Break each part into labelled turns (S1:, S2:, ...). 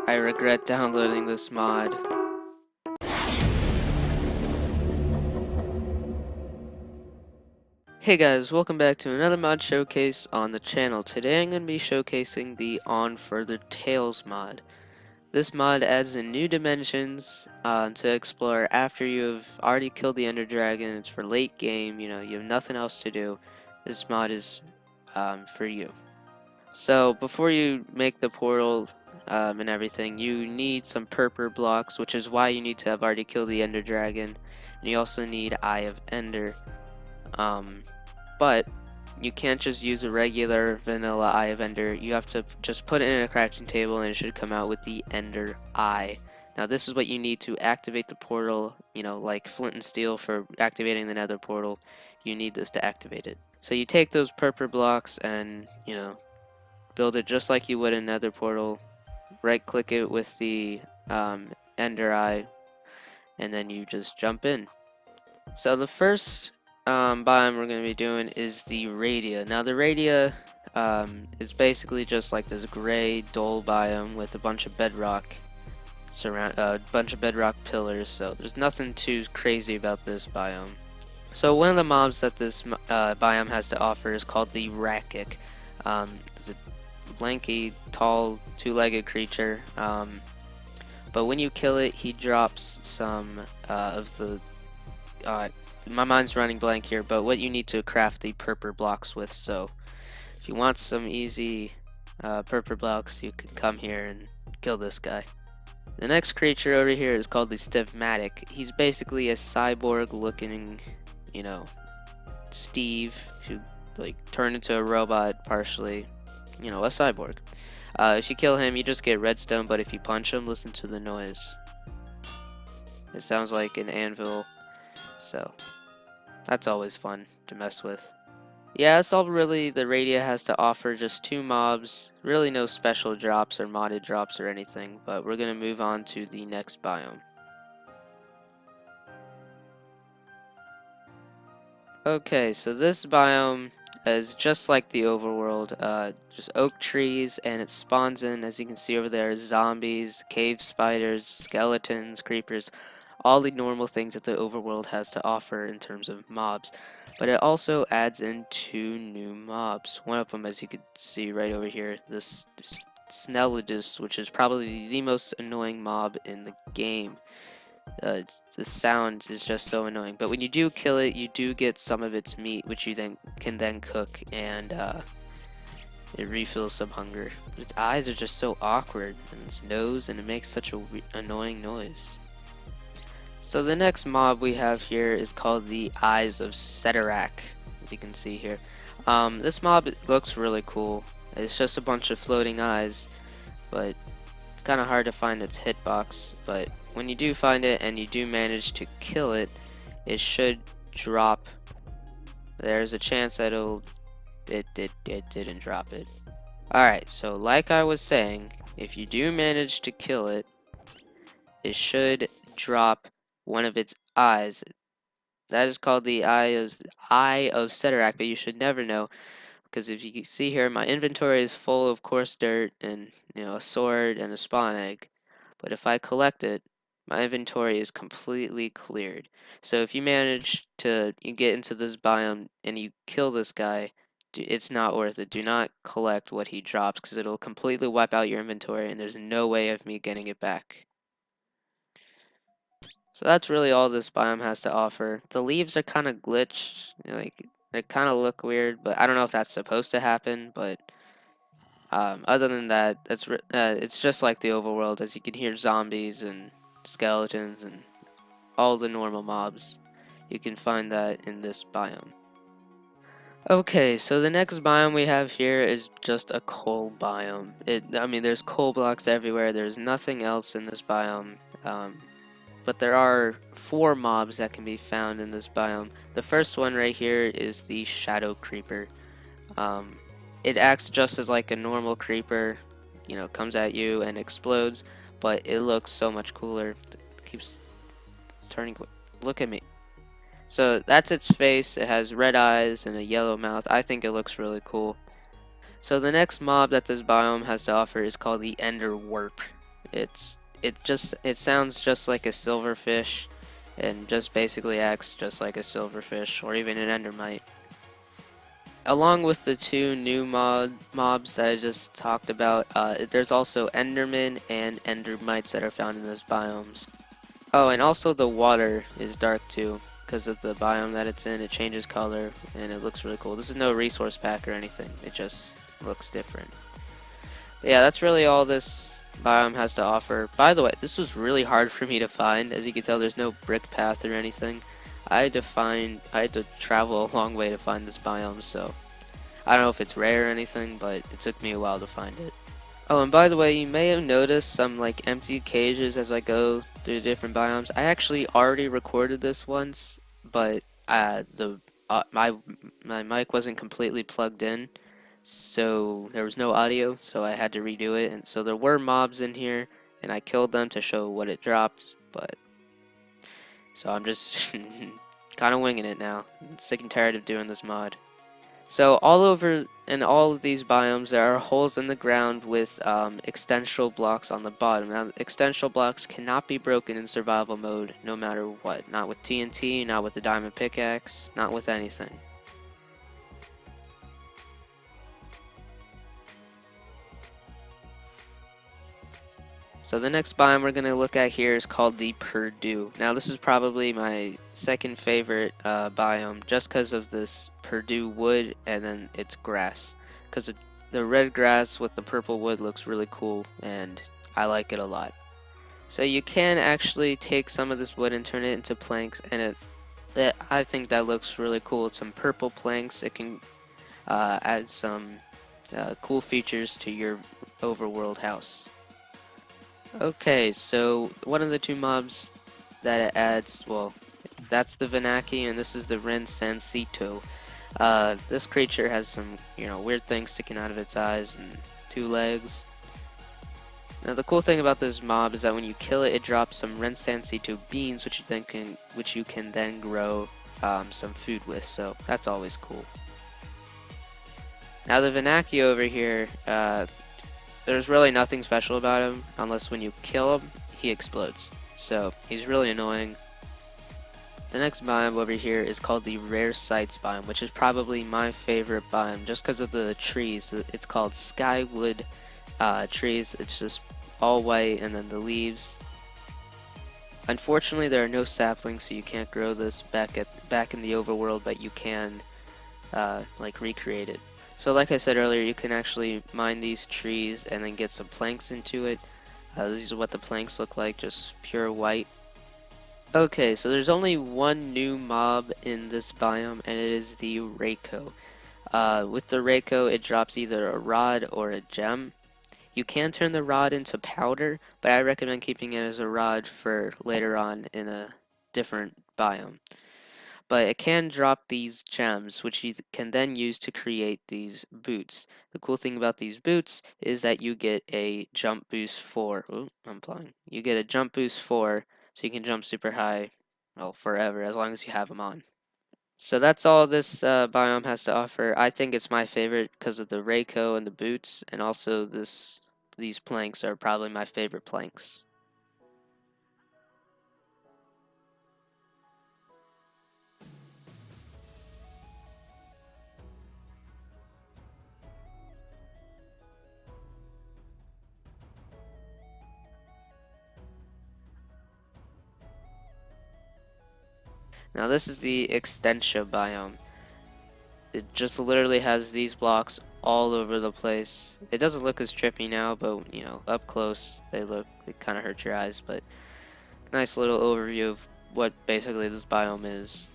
S1: I regret downloading this mod. Hey guys, welcome back to another mod showcase on the channel. Today I'm going to be showcasing the On Further Tales mod. This mod adds in new dimensions to explore after you've already killed the Ender Dragon. It's for late game, you have nothing else to do. This mod is for you. So before you make the portal and everything, you need some purple blocks, which is why you need to have already killed the Ender Dragon. And you also need Eye of Ender. But you can't just use a regular vanilla Eye of Ender. You have to just put it in a crafting table and it should come out with the Ender Eye. Now this is what you need to activate the portal, like flint and steel for activating the nether portal. You need this to activate it. So you take those purple blocks and, build it just like you would in nether portal. Right click it with the Ender Eye and then you just jump in. So the first biome we're going to be doing is the Radia. Now the Radia is basically just like this gray dull biome with a bunch of bedrock pillars. So there's nothing too crazy about this biome. So one of the mobs that this biome has to offer is called the Rakic. It's a lanky, tall, two-legged creature. But when you kill it, he drops some of the my mind's running blank here, but what you need to craft the purple blocks with. So if you want some easy purple blocks, you can come here and kill this guy. The next creature over here is called the Stigmatic. He's basically a cyborg looking, Steve who turned into a robot partially, a cyborg. If you kill him, you just get redstone, but if you punch him, listen to the noise. It sounds like an anvil, so that's always fun to mess with. Yeah, that's all really the Radia has to offer, just two mobs, really no special drops or modded drops or anything, but we're going to move on to the next biome. Okay, so this biome is just like the Overworld, just oak trees, and it spawns in, as you can see over there, zombies, cave spiders, skeletons, creepers, all the normal things that the Overworld has to offer in terms of mobs. But it also adds in two new mobs. One of them, as you can see right over here, this Snellidus, which is probably the most annoying mob in the game. The sound is just so annoying, but when you do kill it, you do get some of its meat, which you then can cook, and it refills some hunger. But its eyes are just so awkward, and its nose, and it makes such a annoying noise. So the next mob we have here is called the Eyes of Setarak, as you can see here. This mob looks really cool. It's just a bunch of floating eyes, but it's kind of hard to find its hitbox. But when you do find it and you do manage to kill it, it should drop. There's a chance that it didn't drop it. Alright, so like I was saying, if you do manage to kill it, it should drop one of its eyes. That is called the Eye of Setarak, but you should never know, because if you can see here, my inventory is full of coarse dirt and a sword and a spawn egg. But if I collect it, my inventory is completely cleared. So if you manage to get into this biome and you kill this guy, it's not worth it. Do not collect what he drops, because it'll completely wipe out your inventory and there's no way of me getting it back. So that's really all this biome has to offer. The leaves are kind of glitched, they kind of look weird, but I don't know if that's supposed to happen. But other than that, it's just like the Overworld, as you can hear zombies and skeletons and all the normal mobs. You can find that in this biome. Okay, so the next biome we have here is just a coal biome. There's coal blocks everywhere. There's nothing else in this biome. But there are 4 mobs that can be found in this biome. The first one right here is the Shadow Creeper. It acts just as like a normal creeper, comes at you and explodes, but it looks so much cooler. It keeps turning. Look at me. So that's its face. It has red eyes and a yellow mouth. I think it looks really cool. So the next mob that this biome has to offer is called the Ender Warp. It sounds just like a silverfish, and just basically acts just like a silverfish or even an endermite. Along with the two new mobs that I just talked about, there's also endermen and endermites that are found in those biomes. Oh, and also the water is dark too, because of the biome that it's in. It changes color, and it looks really cool. This is no resource pack or anything. It just looks different. But yeah, that's really all this biome has to offer. By the way, this was really hard for me to find. As you can tell, there's no brick path or anything. I had to travel a long way to find this biome, so I don't know if it's rare or anything, but it took me a while to find it. Oh, and by the way, you may have noticed some like empty cages as I go through different biomes. I actually already recorded this once, but the my mic wasn't completely plugged in, so there was no audio, so I had to redo it. And so there were mobs in here, and I killed them to show what it dropped. But so I'm just kind of winging it now. I'm sick and tired of doing this mod. So all over in all of these biomes, there are holes in the ground with extensional blocks on the bottom. Now, extensional blocks cannot be broken in survival mode, no matter what. Not with TNT, not with the diamond pickaxe, not with anything. So the next biome we're going to look at here is called the Purdue. Now this is probably my second favorite biome, just because of this Purdue wood and then its grass. Because the red grass with the purple wood looks really cool, and I like it a lot. So you can actually take some of this wood and turn it into planks, and I think that looks really cool. It's some purple planks. It can add some cool features to your overworld house. Okay, so one of the two mobs that it adds, well, that's the Venaki, and this is the Ren Sansito. This creature has some, weird things sticking out of its eyes and two legs. Now the cool thing about this mob is that when you kill it, it drops some Ren Sansito beans, which you can then grow some food with. So that's always cool. Now the Venaki over here, there's really nothing special about him, unless when you kill him, he explodes. So, he's really annoying. The next biome over here is called the Rare Sights biome, which is probably my favorite biome, just because of the trees. It's called Skywood trees. It's just all white, and then the leaves. Unfortunately, there are no saplings, so you can't grow this back in the overworld, but you can, recreate it. So like I said earlier, you can actually mine these trees and then get some planks into it. These are what the planks look like, just pure white. Okay, so there's only one new mob in this biome, and it is the Reiko. With the Reiko, it drops either a rod or a gem. You can turn the rod into powder, but I recommend keeping it as a rod for later on in a different biome. But it can drop these gems, which you can then use to create these boots. The cool thing about these boots is that you get a jump boost 4. Ooh, I'm flying. You get a jump boost 4, so you can jump super high, well, forever, as long as you have them on. So that's all this biome has to offer. I think it's my favorite because of the Reiko and the boots, and also these planks are probably my favorite planks. Now this is the Extensia biome. It just literally has these blocks all over the place. It doesn't look as trippy now, but up close they kind of hurt your eyes. But nice little overview of what basically this biome is.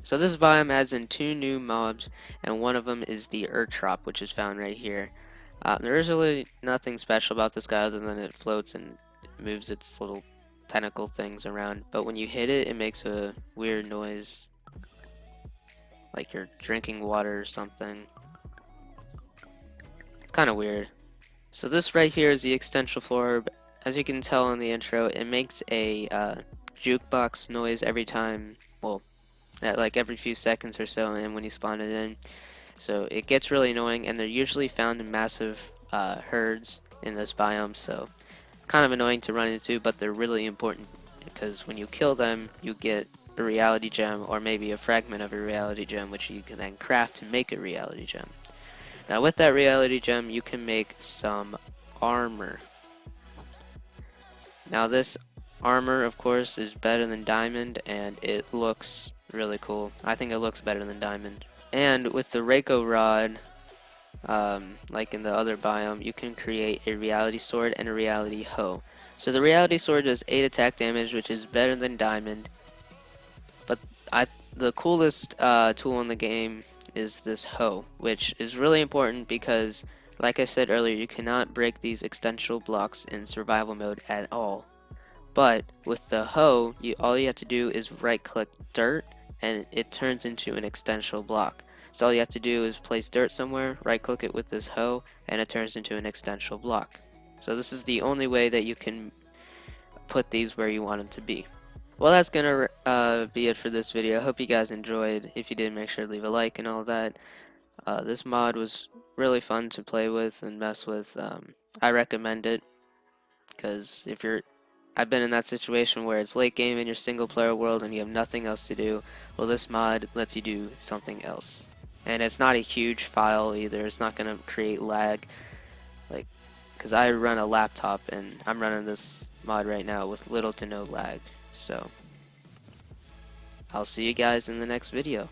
S1: So this biome adds in two new mobs, and one of them is the Urtrop, which is found right here. There is really nothing special about this guy other than it floats and moves its little tentacle things around. But when you hit it, it makes a weird noise, like you're drinking water or something. It's kind of weird. So this right here is the extension orb. As you can tell in the intro, it makes a jukebox noise every time, well, like every few seconds or so, and when you spawn it in. So it gets really annoying, and they're usually found in massive herds in this biome, so kind of annoying to run into, but they're really important because when you kill them, you get a reality gem or maybe a fragment of a reality gem, which you can then craft to make a reality gem. Now with that reality gem, you can make some armor. Now this armor, of course, is better than diamond, and it looks really cool. I think it looks better than diamond. And with the Reiko rod, like in the other biome, you can create a reality sword and a reality hoe. So the reality sword does 8 attack damage, which is better than diamond. But the coolest tool in the game is this hoe, which is really important because, like I said earlier, you cannot break these extensional blocks in survival mode at all. But with the hoe, all you have to do is right-click dirt, and it turns into an extensional block. So all you have to do is place dirt somewhere, right-click it with this hoe, and it turns into an extensional block. So this is the only way that you can put these where you want them to be. Well, that's gonna be it for this video. I hope you guys enjoyed. If you did, make sure to leave a like and all that. This mod was really fun to play with and mess with. I recommend it because I've been in that situation where it's late game in your single player world and you have nothing else to do. Well, this mod lets you do something else. And it's not a huge file either. It's not gonna create lag, like, because I run a laptop and I'm running this mod right now with little to no lag. So I'll see you guys in the next video.